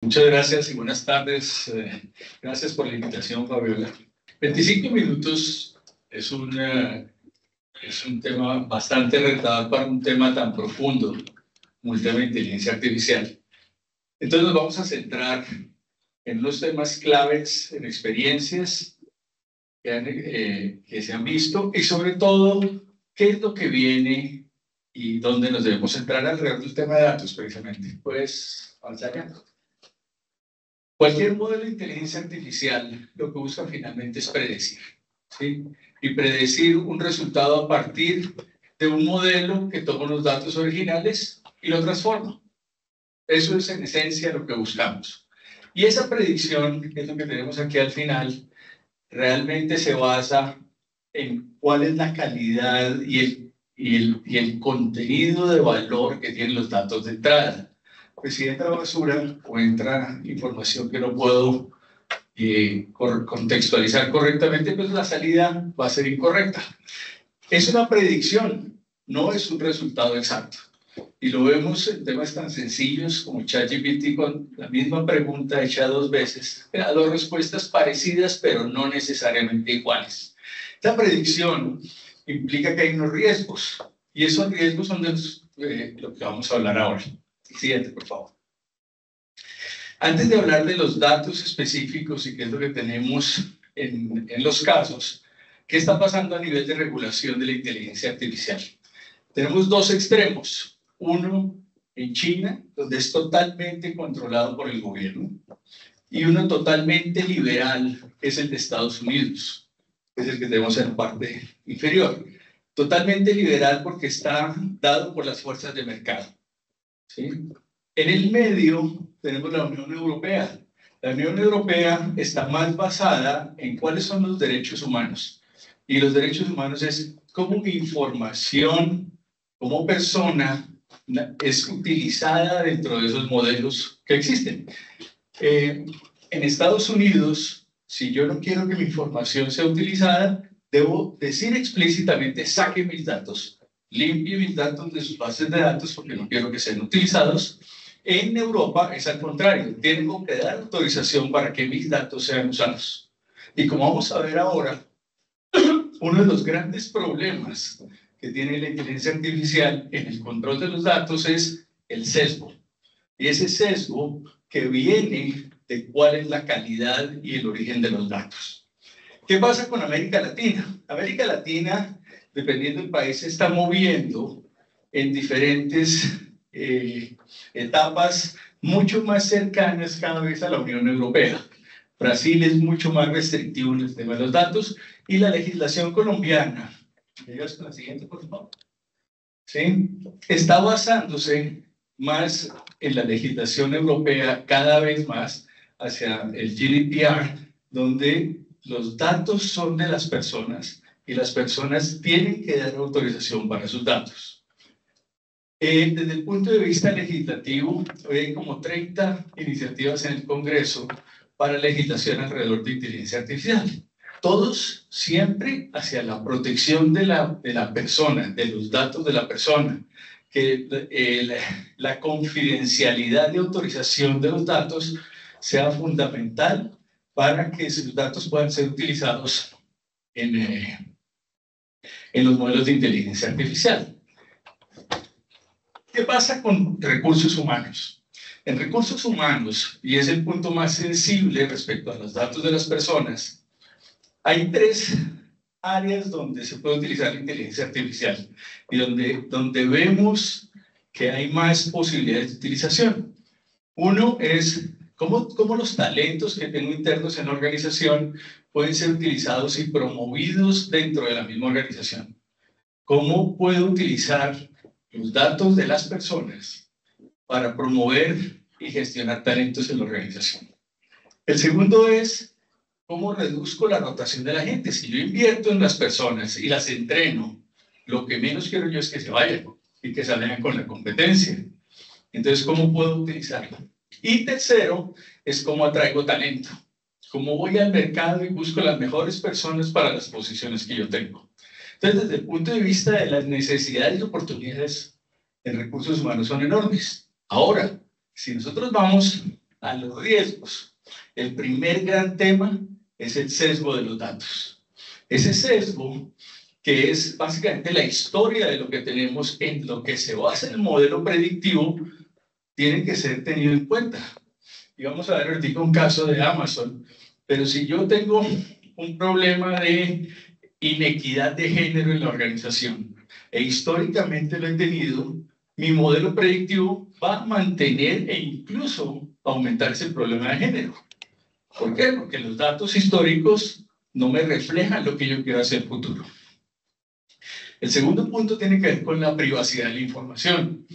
Muchas gracias y buenas tardes. Gracias por la invitación, Fabiola. 25 minutos es un tema bastante retador para un tema tan profundo como el tema de inteligencia artificial. Entonces nos vamos a centrar en los temas claves, en experiencias que se han visto y sobre todo qué es lo que viene y dónde nos debemos centrar alrededor del tema de datos precisamente. Pues, avanzar. Cualquier modelo de inteligencia artificial lo que busca finalmente es predecir, ¿sí? Y predecir un resultado a partir de un modelo que toma los datos originales y lo transforma. Eso es en esencia lo que buscamos. Y esa predicción, que es lo que tenemos aquí al final, realmente se basa en cuál es la calidad y el contenido de valor que tienen los datos de entrada. Pues si entra basura o entra información que no puedo contextualizar correctamente, pues la salida va a ser incorrecta. Es una predicción, no es un resultado exacto. Y lo vemos en temas tan sencillos como ChatGPT, con la misma pregunta hecha 2 veces, da 2 respuestas parecidas, pero no necesariamente iguales. Esta predicción implica que hay unos riesgos, y esos riesgos son de lo que vamos a hablar ahora. Siguiente, por favor. Antes de hablar de los datos específicos y qué es lo que tenemos en los casos, ¿qué está pasando a nivel de regulación de la inteligencia artificial? Tenemos 2 extremos. Uno en China, donde es totalmente controlado por el gobierno, y uno totalmente liberal, que es el de Estados Unidos, que es el que tenemos en la parte inferior. Totalmente liberal porque está dado por las fuerzas de mercado, ¿sí? En el medio tenemos la Unión Europea. La Unión Europea está más basada en cuáles son los derechos humanos. Y los derechos humanos es cómo mi información como persona es utilizada dentro de esos modelos que existen. En Estados Unidos, si yo no quiero que mi información sea utilizada, debo decir explícitamente, saque mis datos, limpie mis datos de sus bases de datos porque no quiero que sean utilizados. En Europa es al contrario, tengo que dar autorización para que mis datos sean usados. Y como vamos a ver ahora, uno de los grandes problemas que tiene la inteligencia artificial en el control de los datos es el sesgo. Y ese sesgo que viene de cuál es la calidad y el origen de los datos. ¿Qué pasa con América Latina? América Latina, dependiendo del país, se está moviendo en diferentes etapas mucho más cercanas cada vez a la Unión Europea. Brasil es mucho más restrictivo en el tema de los datos y la legislación colombiana, ¿llegas con la siguiente, por favor? ¿Sí? Está basándose más en la legislación europea cada vez más hacia el GDPR, donde los datos son de las personas y las personas tienen que dar autorización para sus datos. Desde el punto de vista legislativo, hoy hay como 30 iniciativas en el Congreso para legislación alrededor de inteligencia artificial. Todos siempre hacia la protección de la persona, de los datos de la persona, que la confidencialidad de autorización de los datos sea fundamental para que sus datos puedan ser utilizados en los modelos de inteligencia artificial. ¿Qué pasa con recursos humanos? En recursos humanos, y es el punto más sensible respecto a los datos de las personas, hay 3 áreas donde se puede utilizar la inteligencia artificial y donde vemos que hay más posibilidades de utilización. Uno es cómo los talentos que tengo internos en la organización pueden ser utilizados y promovidos dentro de la misma organización. ¿Cómo puedo utilizar los datos de las personas para promover y gestionar talentos en la organización? El segundo es cómo reduzco la rotación de la gente. Si yo invierto en las personas y las entreno, lo que menos quiero yo es que se vayan y que salgan con la competencia. Entonces, ¿cómo puedo utilizarlo? Y tercero es cómo atraigo talento. Cómo voy al mercado y busco las mejores personas para las posiciones que yo tengo. Entonces, desde el punto de vista de las necesidades y oportunidades en recursos humanos son enormes. Ahora, si nosotros vamos a los riesgos. El primer gran tema es el sesgo de los datos. Ese sesgo, que es básicamente la historia de lo que tenemos, en lo que se basa el modelo predictivo, tiene que ser tenido en cuenta. Y vamos a ver ahorita un caso de Amazon, pero si yo tengo un problema de inequidad de género en la organización, e históricamente lo he tenido, mi modelo predictivo va a mantener e incluso aumentar ese problema de género. ¿Por qué? Porque los datos históricos no me reflejan lo que yo quiero hacer en el futuro. El segundo punto tiene que ver con la privacidad de la información.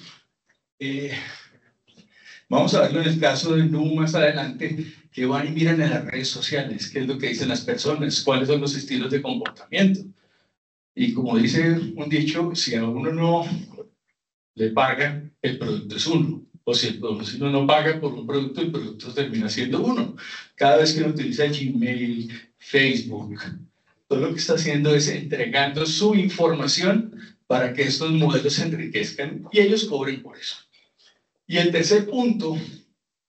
Vamos a verlo en el caso de Nu más adelante, que van y miran en las redes sociales, qué es lo que dicen las personas, cuáles son los estilos de comportamiento. Y como dice un dicho, si a uno no le pagan, el producto es uno. O si uno no paga por un producto, el producto termina siendo uno. Cada vez que uno utiliza Gmail, Facebook, todo lo que está haciendo es entregando su información para que estos modelos se enriquezcan y ellos cobren por eso. Y el tercer punto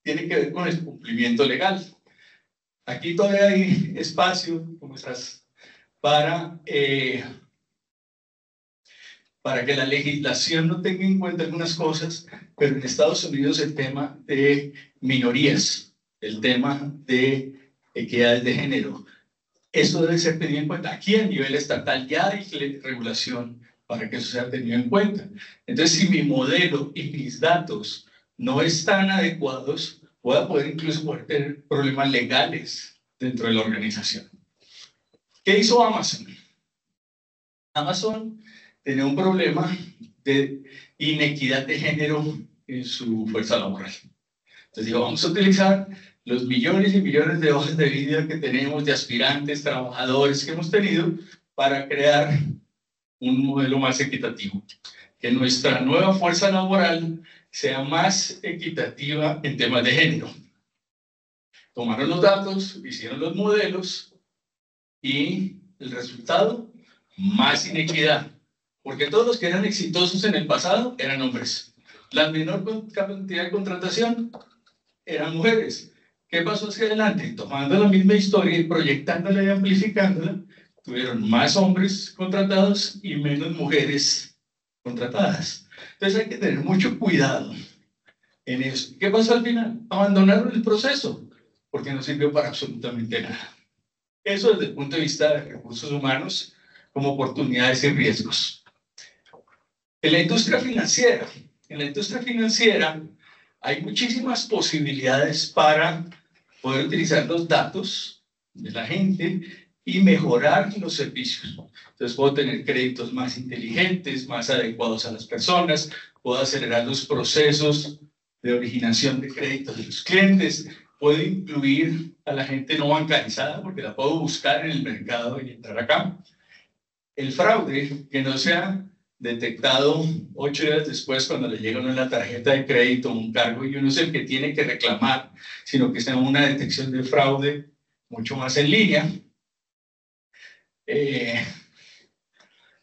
tiene que ver con el cumplimiento legal. Aquí todavía hay espacio, como estás, para que la legislación no tenga en cuenta algunas cosas, pero en Estados Unidos el tema de minorías, el tema de equidades de género, eso debe ser tenido en cuenta. Aquí a nivel estatal ya hay regulación para que eso sea tenido en cuenta. Entonces, si mi modelo y mis datos no están adecuados, voy a poder incluso tener problemas legales dentro de la organización. ¿Qué hizo Amazon? Amazon tenía un problema de inequidad de género en su fuerza laboral. Entonces digo, vamos a utilizar los millones y millones de hojas de vida que tenemos de aspirantes, trabajadores que hemos tenido para crear un modelo más equitativo. Que nuestra nueva fuerza laboral sea más equitativa en temas de género. Tomaron los datos, hicieron los modelos y el resultado, más inequidad. Porque todos los que eran exitosos en el pasado eran hombres. La menor cantidad de contratación eran mujeres. ¿Qué pasó hacia adelante? Tomando la misma historia y proyectándola y amplificándola, tuvieron más hombres contratados y menos mujeres contratadas. Entonces hay que tener mucho cuidado en eso. ¿Qué pasó al final? Abandonaron el proceso porque no sirvió para absolutamente nada. Eso desde el punto de vista de recursos humanos como oportunidades y riesgos. En la industria financiera hay muchísimas posibilidades para poder utilizar los datos de la gente y mejorar los servicios. Entonces puedo tener créditos más inteligentes, más adecuados a las personas, puedo acelerar los procesos de originación de créditos de los clientes, puedo incluir a la gente no bancarizada porque la puedo buscar en el mercado y entrar acá. El fraude, que no sea detectado 8 días después cuando le llega una tarjeta de crédito, un cargo, y uno es el que tiene que reclamar, sino que sea una detección de fraude mucho más en línea.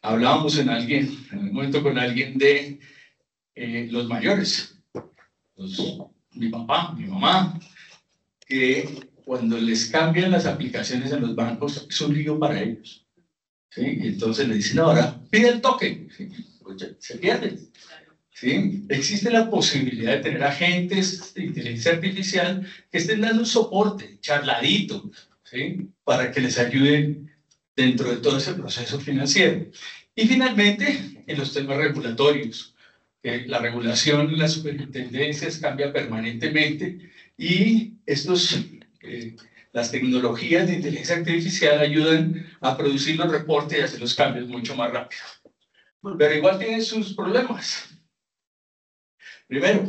Hablábamos en un momento con alguien de los mayores, mi papá, mi mamá, que cuando les cambian las aplicaciones en los bancos es un lío para ellos. ¿Sí? Y entonces le dicen ahora, pide el token, ¿sí? Pues se pierde. ¿Sí? Existe la posibilidad de tener agentes de inteligencia artificial que estén dando un soporte, charladito, ¿sí? Para que les ayuden dentro de todo ese proceso financiero. Y finalmente, en los temas regulatorios, la regulación, las superintendencias cambia permanentemente y las tecnologías de inteligencia artificial ayudan a producir los reportes y hacer los cambios mucho más rápido. Pero igual tienen sus problemas. Primero,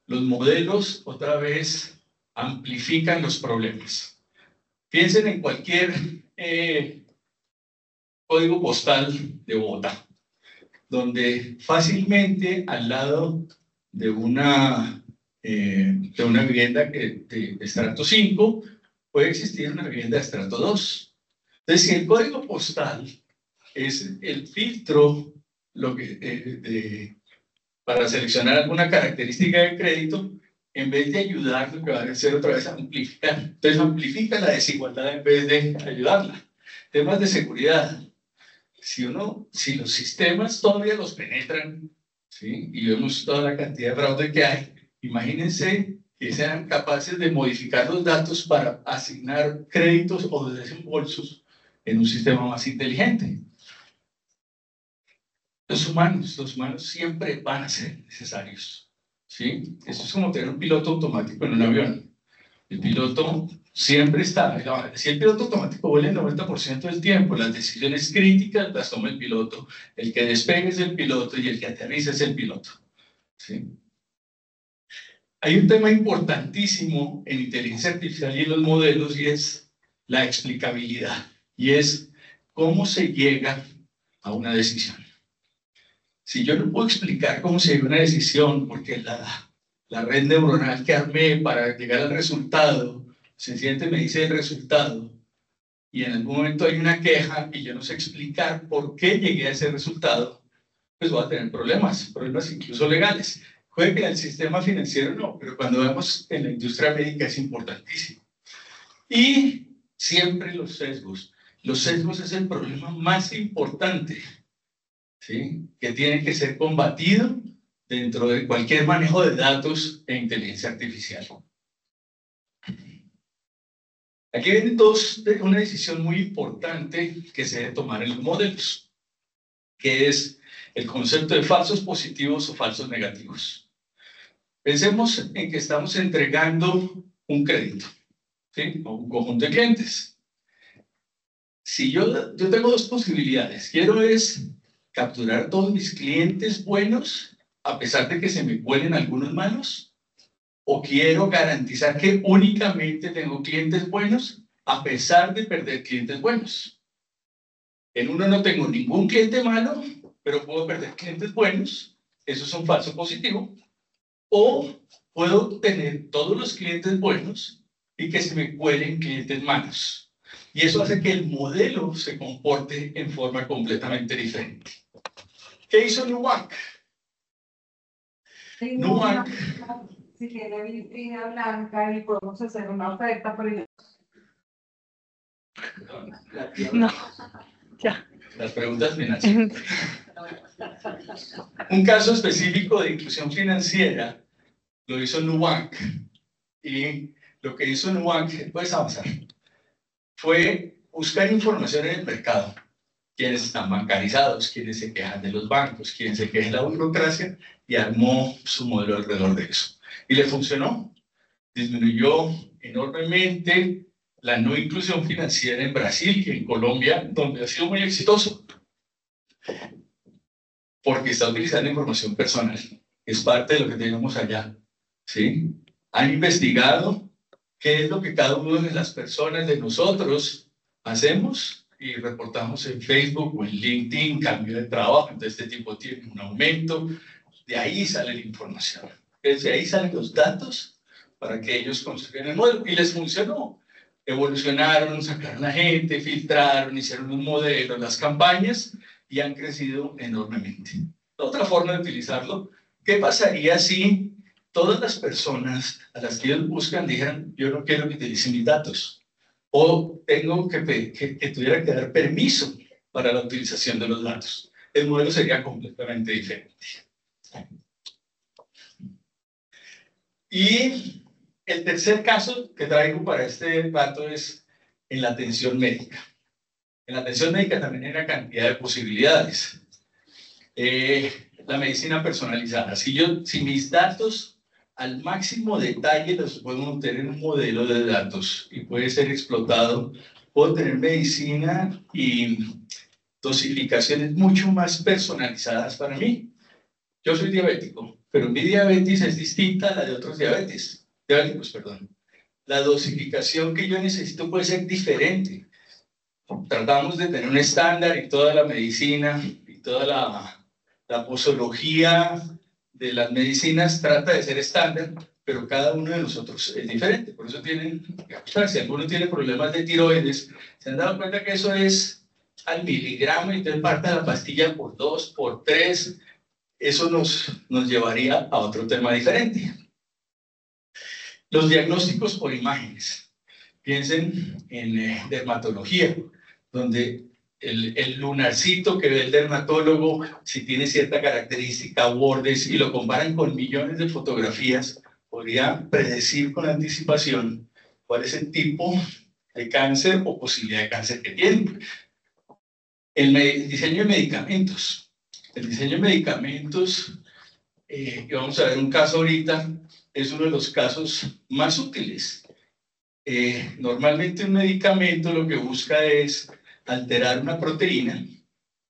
los modelos otra vez amplifican los problemas. Piensen en cualquier código postal de Bogotá, donde fácilmente al lado de una vivienda de estrato 5 puede existir una vivienda de estrato 2. Entonces, si el código postal es el filtro para seleccionar alguna característica de crédito, en vez de ayudar, lo que va a hacer otra vez amplificar. Entonces amplifica la desigualdad en vez de ayudarla. Temas de seguridad. Si los sistemas todavía los penetran, ¿sí? Y vemos toda la cantidad de fraude que hay, imagínense que sean capaces de modificar los datos para asignar créditos o desembolsos en un sistema más inteligente. Los humanos siempre van a ser necesarios, ¿sí? Eso es como tener un piloto automático en un avión. El piloto siempre está, si el piloto automático vuela el 90% del tiempo, las decisiones críticas las toma el piloto, el que despegue es el piloto y el que aterriza es el piloto, ¿sí? Hay un tema importantísimo en inteligencia artificial y en los modelos y es la explicabilidad, y es cómo se llega a una decisión. Si yo no puedo explicar cómo se llega a una decisión, porque la red neuronal que armé para llegar al resultado, sencillamente me dice el resultado, y en algún momento hay una queja y yo no sé explicar por qué llegué a ese resultado, pues voy a tener problemas incluso legales. Puede que en el sistema financiero no, pero cuando vemos en la industria médica es importantísimo. Y siempre los sesgos. Los sesgos es el problema más importante, ¿sí? Que tiene que ser combatido dentro de cualquier manejo de datos e inteligencia artificial. Aquí vienen una decisión muy importante que se debe tomar en los modelos, que es el concepto de falsos positivos o falsos negativos. Pensemos en que estamos entregando un crédito, ¿sí? A un conjunto de clientes. Si yo tengo dos posibilidades. Quiero capturar todos mis clientes buenos, a pesar de que se me cuelen algunos malos, o quiero garantizar que únicamente tengo clientes buenos, a pesar de perder clientes buenos. En uno no tengo ningún cliente malo, pero puedo perder clientes buenos. Eso es un falso positivo. O puedo tener todos los clientes buenos y que se me cuelen clientes malos. Y eso hace que el modelo se comporte en forma completamente diferente. ¿Qué hizo Nubank? Nubank. Si tiene vitrina blanca y podemos hacer una oferta por ejemplo. No, ya. Las preguntas financieras. Un caso específico de inclusión financiera lo hizo Nubank. Y lo que hizo Nubank, puedes avanzar, fue buscar información en el mercado. Quiénes están bancarizados, quiénes se quejan de los bancos, quiénes se quejan de la burocracia, y armó su modelo alrededor de eso. Y le funcionó. Disminuyó enormemente la no inclusión financiera en Brasil y en Colombia, donde ha sido muy exitoso. Porque está utilizando información personal. Es parte de lo que tenemos allá, ¿sí? Han investigado qué es lo que cada una de las personas de nosotros hacemos y reportamos en Facebook o en LinkedIn, cambio de trabajo, entonces este tipo tiene un aumento, de ahí sale la información, desde ahí salen los datos para que ellos construyan el modelo y les funcionó. Evolucionaron, sacaron a gente, filtraron, hicieron un modelo, las campañas y han crecido enormemente. Otra forma de utilizarlo, ¿qué pasaría si todas las personas a las que ellos buscan dijeran, yo no quiero que utilicen mis datos? O tengo que tuviera que dar permiso para la utilización de los datos. El modelo sería completamente diferente. Y el tercer caso que traigo para este dato es en la atención médica. En la atención médica también hay una cantidad de posibilidades. La medicina personalizada. Si mis datos al máximo detalle los puedo obtener en un modelo de datos y puede ser explotado, puedo tener medicina y dosificaciones mucho más personalizadas para mí. Yo soy diabético, pero mi diabetes es distinta a la de otros diabéticos, perdón. La dosificación que yo necesito puede ser diferente. Tratamos de tener un estándar y toda la medicina y toda la posología de las medicinas trata de ser estándar, pero cada uno de nosotros es diferente. Por eso si alguno tiene problemas de tiroides, se han dado cuenta que eso es al miligramo y entonces parte la pastilla por 2, por 3. Eso nos llevaría a otro tema diferente. Los diagnósticos por imágenes. Piensen en dermatología, donde el lunarcito que ve el dermatólogo, si tiene cierta característica, bordes, y lo comparan con millones de fotografías, podría predecir con anticipación cuál es el tipo de cáncer o posibilidad de cáncer que tiene. El diseño de medicamentos. El diseño de medicamentos, y vamos a ver un caso ahorita, es uno de los casos más útiles. Normalmente un medicamento lo que busca es alterar una proteína,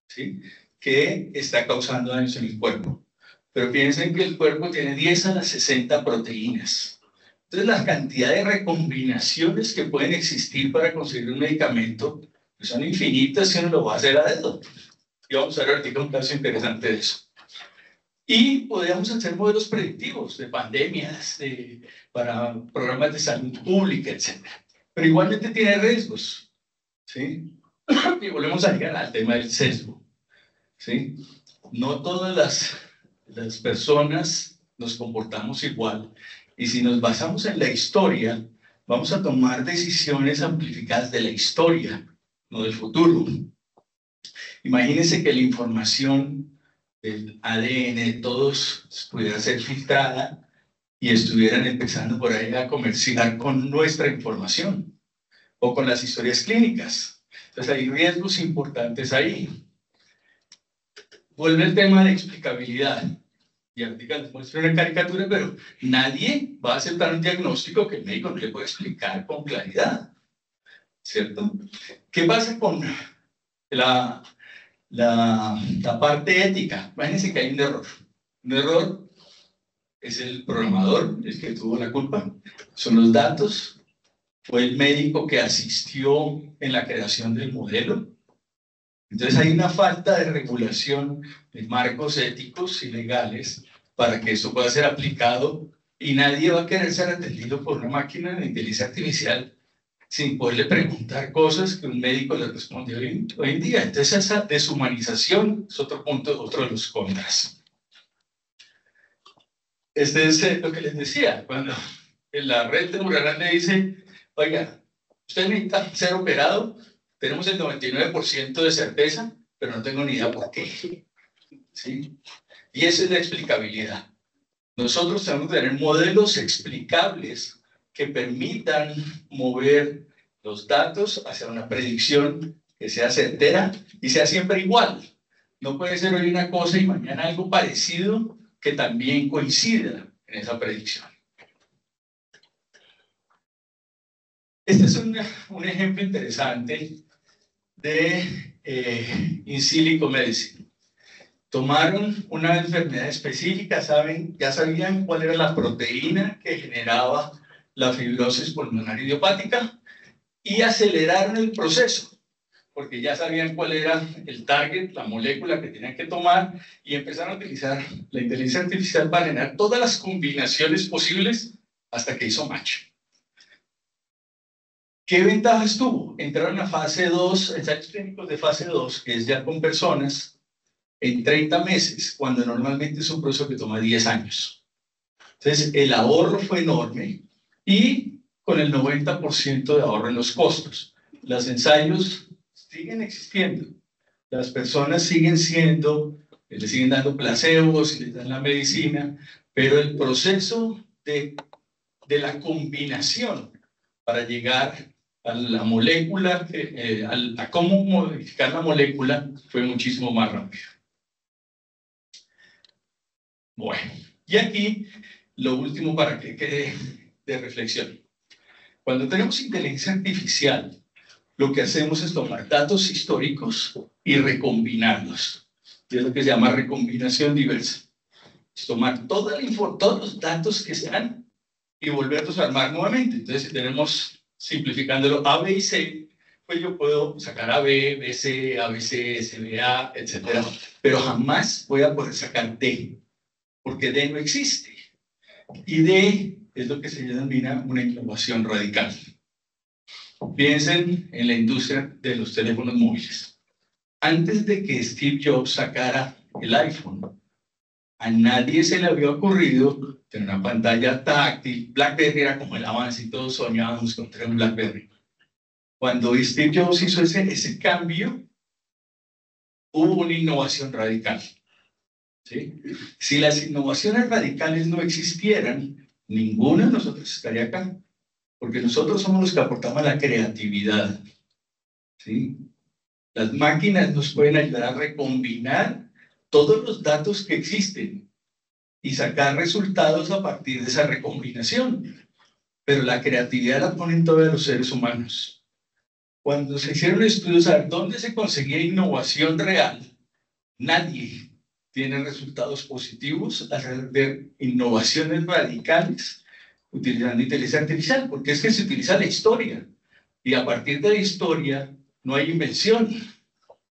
¿sí?, que está causando daños en el cuerpo. Pero piensen que el cuerpo tiene 10 a las 60 proteínas. Entonces, la cantidad de recombinaciones que pueden existir para conseguir un medicamento pues son infinitas si uno lo va a hacer a dedo. Y vamos a ver ahorita un caso interesante de eso. Y podríamos hacer modelos predictivos de pandemias, para programas de salud pública, etc. Pero igualmente tiene riesgos, ¿sí? Y volvemos a llegar al tema del sesgo, ¿sí? No todas las personas nos comportamos igual. Y si nos basamos en la historia, vamos a tomar decisiones amplificadas de la historia, no del futuro. Imagínense que la información del ADN de todos pudiera ser filtrada y estuvieran empezando por ahí a comerciar con nuestra información o con las historias clínicas. Entonces hay riesgos importantes ahí. Vuelve el tema de explicabilidad. Y ahorita les muestro una caricatura, pero nadie va a aceptar un diagnóstico que el médico no le puede explicar con claridad, ¿cierto? ¿Qué pasa con la parte ética? Imagínense que hay un error. Un error es el programador el que tuvo la culpa. Son los datos. Fue el médico que asistió en la creación del modelo. Entonces hay una falta de regulación de marcos éticos y legales para que eso pueda ser aplicado, y nadie va a querer ser atendido por una máquina de inteligencia artificial sin poderle preguntar cosas que un médico le responde hoy en día. Entonces esa deshumanización es otro punto, otro de los contras. Este es lo que les decía, cuando en la red neuronal le dice, oiga, usted necesita ser operado, tenemos el 99% de certeza, pero no tengo ni idea por qué, ¿sí? Y esa es la explicabilidad. Nosotros tenemos que tener modelos explicables que permitan mover los datos hacia una predicción que sea certera y sea siempre igual. No puede ser hoy una cosa y mañana algo parecido que también coincida en esa predicción. Este es un ejemplo interesante de in silico medicine. Tomaron una enfermedad específica, ya sabían cuál era la proteína que generaba la fibrosis pulmonar idiopática, y aceleraron el proceso, porque ya sabían cuál era el target, la molécula que tenían que tomar, y empezaron a utilizar la inteligencia artificial para generar todas las combinaciones posibles hasta que hizo match. ¿Qué ventajas tuvo? Entraron a fase 2, ensayos clínicos de fase 2, que es ya con personas, en 30 meses, cuando normalmente es un proceso que toma 10 años. Entonces, el ahorro fue enorme, y con el 90% de ahorro en los costos. Los ensayos siguen existiendo. Las personas siguen le siguen dando placebos y les dan la medicina, pero el proceso de la combinación para llegar a la molécula, a cómo modificar la molécula, fue muchísimo más rápido. Bueno, y aquí lo último para que quede de reflexión. Cuando tenemos inteligencia artificial, lo que hacemos es tomar datos históricos y recombinarlos. Y es lo que se llama recombinación diversa. Es tomar todos los datos que sean y volverlos a armar nuevamente. Entonces, si tenemos, simplificándolo, A, B y C, pues yo puedo sacar A, B, B, C, A, B, C, C, B, A, etc. Pero jamás voy a poder sacar D, porque D no existe. Y D es lo que se denomina una innovación radical. Piensen en la industria de los teléfonos móviles. Antes de que Steve Jobs sacara el iPhone, A nadie se le había ocurrido tener una pantalla táctil. BlackBerry era como el avance y todos soñábamos con tener un BlackBerry. Cuando Steve Jobs hizo ese cambio, hubo una innovación radical. ¿Sí? Si las innovaciones radicales no existieran, ninguno de nosotros estaría acá, porque nosotros somos los que aportamos la creatividad. ¿Sí? Las máquinas nos pueden ayudar a recombinar todos los datos que existen y sacar resultados a partir de esa recombinación. Pero la creatividad la ponen todos los seres humanos. Cuando se hicieron estudios a ver dónde se conseguía innovación real, nadie tiene resultados positivos al ver innovaciones radicales utilizando inteligencia artificial, porque es que se utiliza la historia y a partir de la historia no hay invención.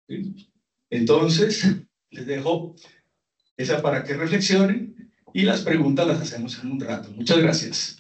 ¿Sí? Entonces, les dejo esa para que reflexionen y las preguntas las hacemos en un rato. Muchas gracias.